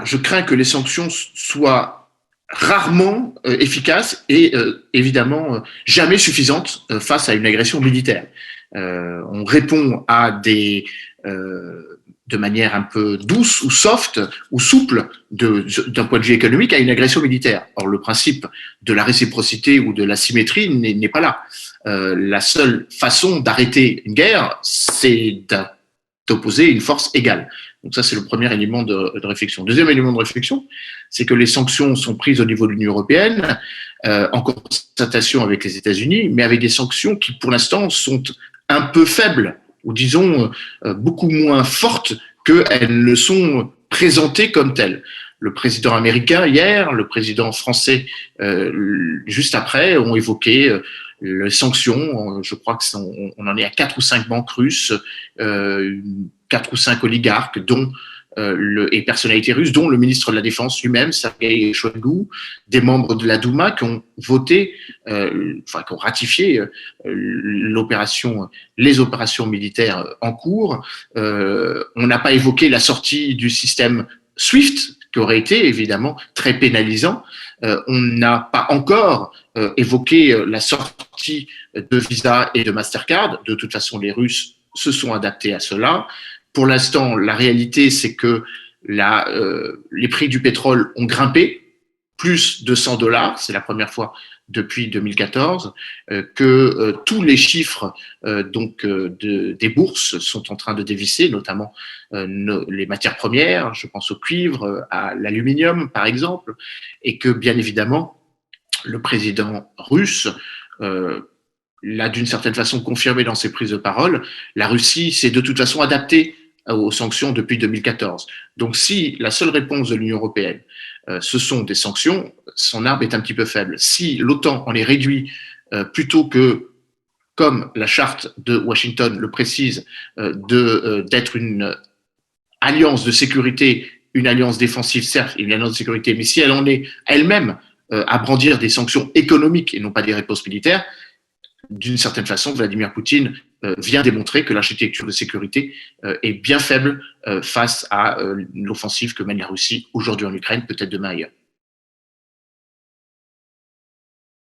je crains que les sanctions soient rarement efficaces et évidemment jamais suffisantes face à une agression militaire. On répond à de manière un peu douce ou soft ou souple d'un point de vue économique à une agression militaire. Or, le principe de la réciprocité ou de la symétrie n'est pas là. La seule façon d'arrêter une guerre, c'est d'opposer une force égale. Donc ça, c'est le premier élément de réflexion. Deuxième élément de réflexion, c'est que les sanctions sont prises au niveau de l'Union européenne, en concertation avec les États-Unis, mais avec des sanctions qui, pour l'instant, sont un peu faibles, ou disons beaucoup moins fortes qu'elles ne sont présentées comme telles. Le président américain hier, le président français juste après ont évoqué les sanctions. Je crois qu'on en est à 4 ou 5 banques russes, 4 ou 5 oligarques, dont et personnalités russes, dont le ministre de la Défense lui-même, Sergei Shoigu, des membres de la Douma qui ont voté, qui ont ratifié les opérations militaires en cours. On n'a pas évoqué la sortie du système SWIFT, qui aurait été évidemment très pénalisant. On n'a pas encore évoqué la sortie de Visa et de Mastercard. De toute façon, les Russes se sont adaptés à cela. Pour l'instant, la réalité, c'est que les prix du pétrole ont grimpé, plus de $100, c'est la première fois depuis 2014, que tous les chiffres des bourses sont en train de dévisser, notamment les matières premières, je pense au cuivre, à l'aluminium par exemple, et que bien évidemment, le président russe l'a d'une certaine façon confirmé dans ses prises de parole, la Russie s'est de toute façon adaptée aux sanctions depuis 2014. Donc si la seule réponse de l'Union européenne, ce sont des sanctions, son arbre est un petit peu faible. Si l'OTAN en les réduit plutôt que, comme la charte de Washington le précise, d'être une alliance de sécurité, une alliance défensive, certes, une alliance de sécurité, mais si elle en est elle-même à brandir des sanctions économiques et non pas des ripostes militaires, d'une certaine façon, Vladimir Poutine vient démontrer que l'architecture de sécurité est bien faible face à l'offensive que mène la Russie aujourd'hui en Ukraine, peut-être demain ailleurs.